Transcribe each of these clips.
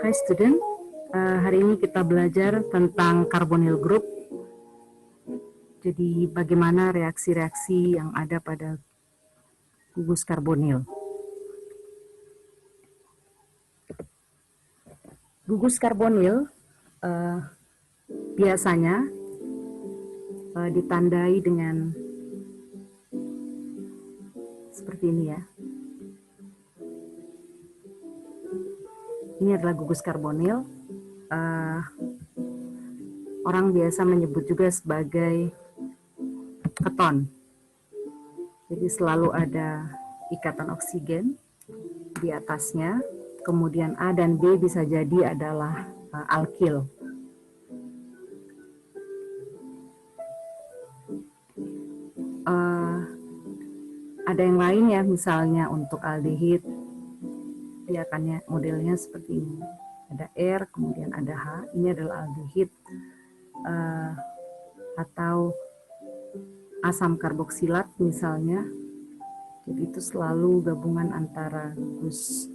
Hai student, hari ini kita belajar tentang carbonyl group. Jadi bagaimana reaksi-reaksi yang ada pada gugus karbonil. Gugus karbonil biasanya ditandai dengan seperti ini ya. Ini adalah gugus karbonil. Orang biasa menyebut juga sebagai keton. Jadi selalu ada ikatan oksigen di atasnya. Kemudian A dan B bisa jadi adalah alkil. Ada yang lain ya, misalnya untuk aldehid, dia akan modelnya seperti ini. Ada R, kemudian ada H, ini adalah aldehid. Atau asam karboksilat misalnya. Jadi itu selalu gabungan antara gugus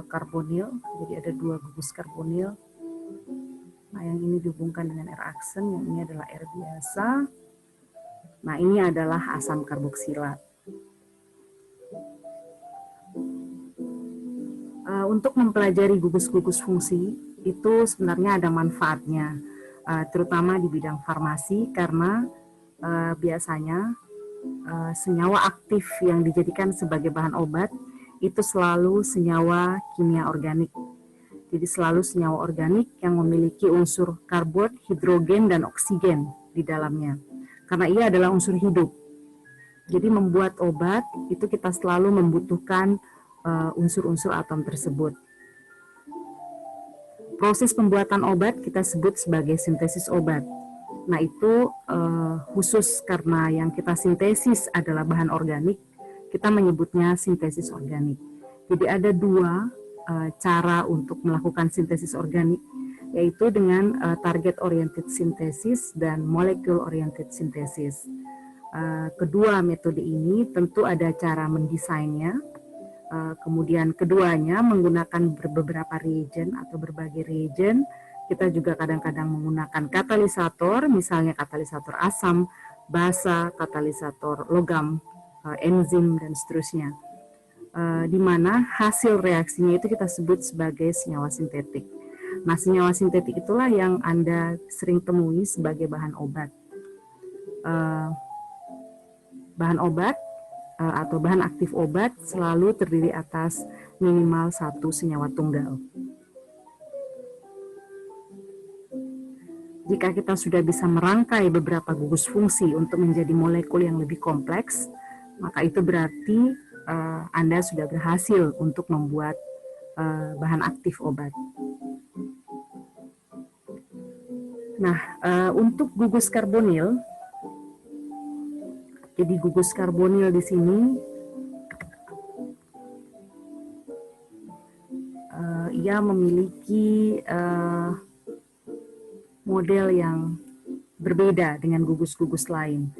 karbonil. Jadi ada dua gugus karbonil. Nah, yang ini dihubungkan dengan R aksen, yang ini adalah R biasa. Nah, ini adalah asam karboksilat. Untuk mempelajari gugus-gugus fungsi, itu sebenarnya ada manfaatnya, terutama di bidang farmasi, karena biasanya senyawa aktif yang dijadikan sebagai bahan obat, itu selalu senyawa kimia organik. Jadi selalu senyawa organik yang memiliki unsur karbon, hidrogen, dan oksigen di dalamnya. Karena ia adalah unsur hidup. Jadi membuat obat, itu kita selalu membutuhkan unsur-unsur atom tersebut. Proses pembuatan obat kita sebut sebagai sintesis obat. Nah itu khusus karena yang kita sintesis adalah bahan organik, kita menyebutnya sintesis organik. Jadi ada dua cara untuk melakukan sintesis organik, yaitu dengan target oriented synthesis dan molecule oriented synthesis. Kedua metode ini tentu ada cara mendesainnya. Kemudian keduanya menggunakan beberapa reagen atau berbagai reagen. Kita juga kadang-kadang menggunakan katalisator, misalnya katalisator asam, basa, katalisator logam, enzim, dan seterusnya. Di mana hasil reaksinya itu kita sebut sebagai senyawa sintetik. Nah, senyawa sintetik itulah yang Anda sering temui sebagai bahan obat. Bahan obat atau bahan aktif obat selalu terdiri atas minimal satu senyawa tunggal. Jika kita sudah bisa merangkai beberapa gugus fungsi untuk menjadi molekul yang lebih kompleks, maka itu berarti Anda sudah berhasil untuk membuat bahan aktif obat. Nah, untuk gugus karbonil, jadi gugus karbonil di sini ia memiliki model yang berbeda dengan gugus-gugus lain.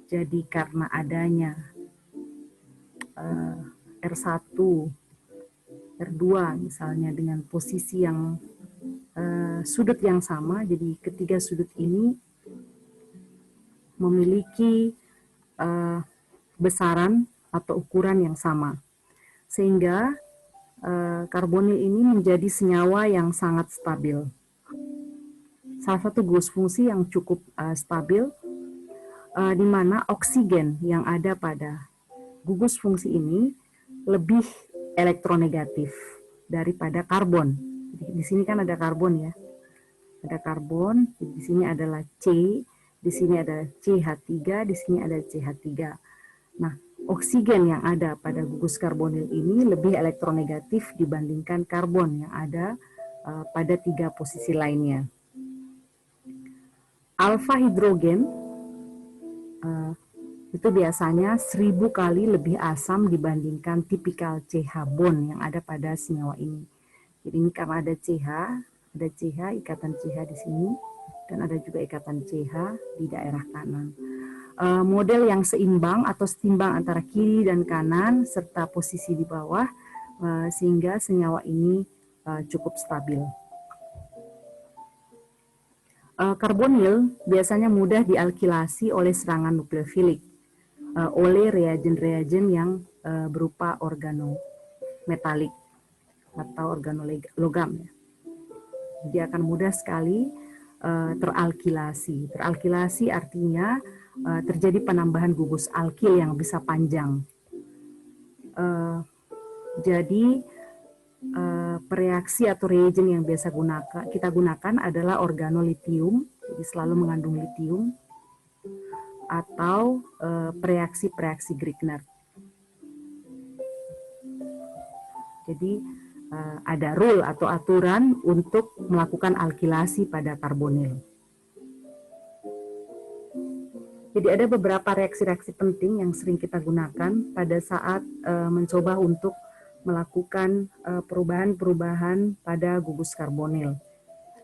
Jadi karena adanya R1, R2 misalnya dengan posisi yang sudut yang sama, jadi ketiga sudut ini memiliki besaran atau ukuran yang sama, sehingga karbonil ini menjadi senyawa yang sangat stabil. Salah satu gugus fungsi yang cukup stabil, di mana oksigen yang ada pada gugus fungsi ini lebih elektronegatif daripada karbon. Di sini kan ada karbon ya, ada karbon, di sini adalah C, di sini ada CH3, di sini ada CH3. Nah, oksigen yang ada pada gugus karbonil ini lebih elektronegatif dibandingkan karbon yang ada pada tiga posisi lainnya. Alfa hidrogen itu biasanya 1000 kali lebih asam dibandingkan tipikal CH bond yang ada pada senyawa ini. Jadi ini karena ada CH, ikatan CH di sini. dan ada juga ikatan CH di daerah kanan. Model yang seimbang atau setimbang antara kiri dan kanan serta posisi di bawah sehingga senyawa ini cukup stabil. Karbonil biasanya mudah dialkilasi oleh serangan nukleofilik oleh reagen-reagen yang berupa organometalik atau organologam. Dia akan mudah sekali teralkilasi. Teralkilasi artinya terjadi penambahan gugus alkil yang bisa panjang. Jadi reaksi atau reagen yang biasa kita gunakan adalah organolitium, jadi selalu mengandung litium, atau reaksi-reaksi Grignard. Jadi ada rule atau aturan untuk melakukan alkilasi pada karbonil. Jadi ada beberapa reaksi-reaksi penting yang sering kita gunakan pada saat mencoba untuk melakukan perubahan-perubahan pada gugus karbonil.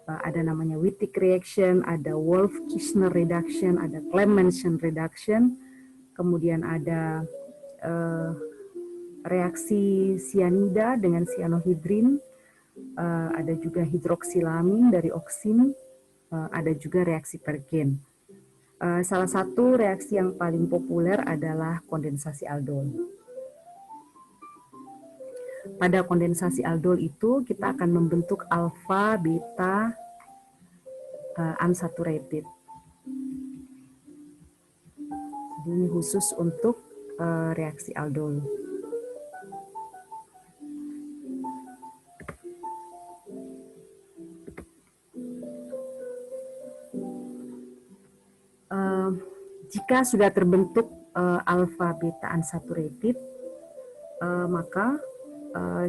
Ada namanya Wittig reaction, ada Wolff-Kishner reduction, ada Clemmensen reduction, kemudian ada reaksi sianida dengan sianohidrin, ada juga hidroksilamin dari oksin, ada juga reaksi Pergen. Salah satu reaksi yang paling populer adalah kondensasi aldol. Pada kondensasi aldol itu kita akan membentuk alfa, beta, unsaturated. Jadi ini khusus untuk reaksi aldol. Jika sudah terbentuk alfa beta unsaturated, maka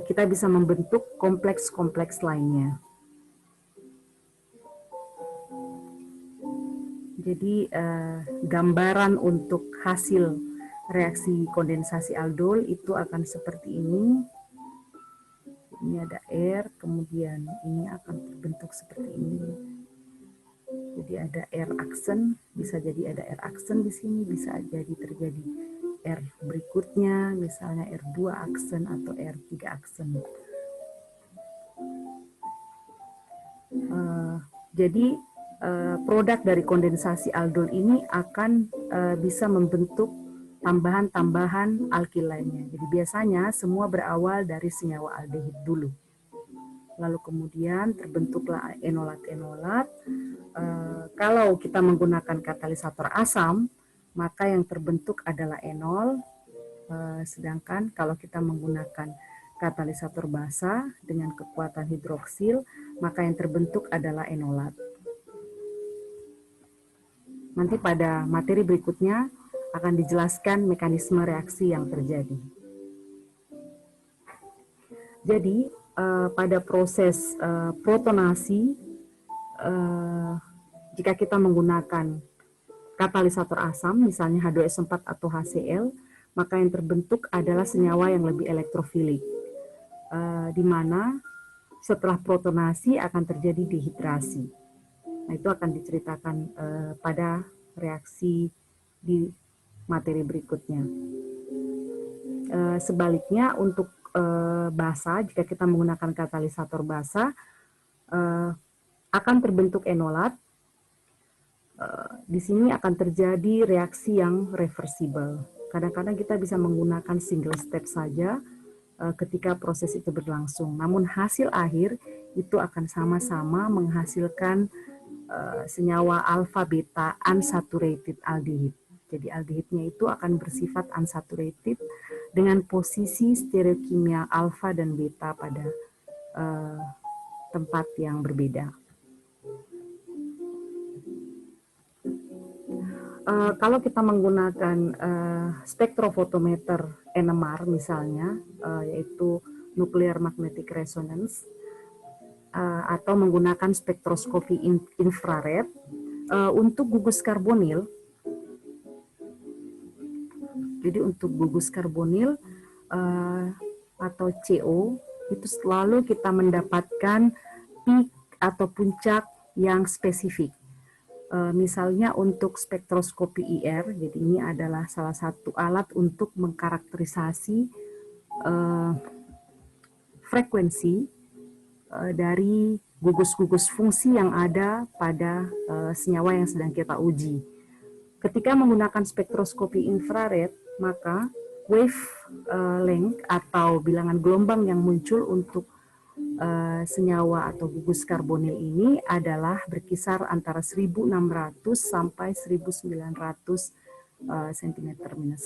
kita bisa membentuk kompleks-kompleks lainnya. Jadi gambaran untuk hasil reaksi kondensasi aldol itu akan seperti ini. Ini ada R, kemudian ini akan terbentuk seperti ini. Jadi ada R aksen, bisa jadi ada R aksen di sini, bisa jadi terjadi R berikutnya, misalnya R2 aksen atau R3 aksen. Jadi produk dari kondensasi aldol ini akan bisa membentuk tambahan-tambahan alkil lainnya. Jadi biasanya semua berawal dari senyawa aldehid dulu. Lalu kemudian terbentuklah enolat-enolat. Kalau kita menggunakan katalisator asam, maka yang terbentuk adalah enol. Sedangkan kalau kita menggunakan katalisator basa dengan kekuatan hidroksil, maka yang terbentuk adalah enolat. Nanti pada materi berikutnya akan dijelaskan mekanisme reaksi yang terjadi. Jadi pada proses protonasi, jika kita menggunakan katalisator asam, misalnya H2S4 atau HCl, maka yang terbentuk adalah senyawa yang lebih elektrofilik, di mana setelah protonasi akan terjadi dehidrasi. Nah, itu akan diceritakan pada reaksi di materi berikutnya. Sebaliknya untuk basa, jika kita menggunakan katalisator basa, akan terbentuk enolat. Di sini akan terjadi reaksi yang reversible. Kadang-kadang kita bisa menggunakan single step saja ketika proses itu berlangsung. Namun hasil akhir itu akan sama-sama menghasilkan senyawa alfa beta unsaturated aldehid. Jadi aldehidnya itu akan bersifat unsaturated dengan posisi stereokimia alfa dan beta pada tempat yang berbeda. Kalau kita menggunakan spektrofotometer NMR misalnya, yaitu nuclear magnetic resonance, atau menggunakan spektroskopi infrared, untuk gugus karbonil. Jadi untuk gugus karbonil atau CO, itu selalu kita mendapatkan peak atau puncak yang spesifik. Misalnya untuk spektroskopi IR, jadi ini adalah salah satu alat untuk mengkarakterisasi frekuensi dari gugus-gugus fungsi yang ada pada senyawa yang sedang kita uji. Ketika menggunakan spektroskopi infrared, maka wave length atau bilangan gelombang yang muncul untuk senyawa atau gugus karbonil ini adalah berkisar antara 1600 sampai 1900 cm-1.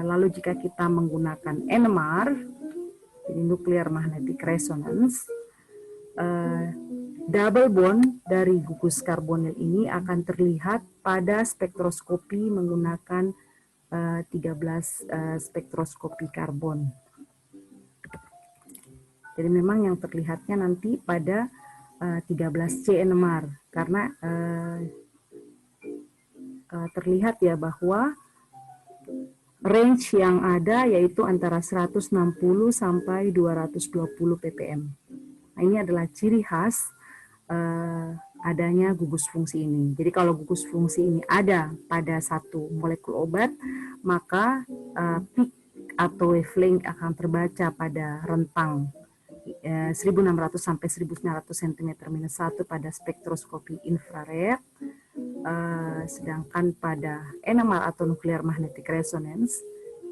Lalu jika kita menggunakan NMR, jadi nuclear magnetic resonance, double bond dari gugus karbonil ini akan terlihat pada spektroskopi menggunakan 13 spektroskopi karbon. Jadi memang yang terlihatnya nanti pada 13C NMR, karena terlihat ya bahwa range yang ada yaitu antara 160 sampai 220 ppm. Nah, ini adalah ciri khas adanya gugus fungsi ini. Jadi kalau gugus fungsi ini ada pada satu molekul obat, maka peak atau wavelength akan terbaca pada rentang 1600 sampai 1900 cm-1 pada spektroskopi infrared, sedangkan pada NMR atau nuclear magnetic resonance,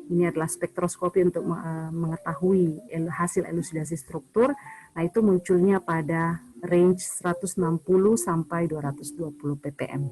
ini adalah spektroskopi untuk mengetahui hasil elusidasi struktur. Nah, itu munculnya pada range 160 sampai 220 ppm.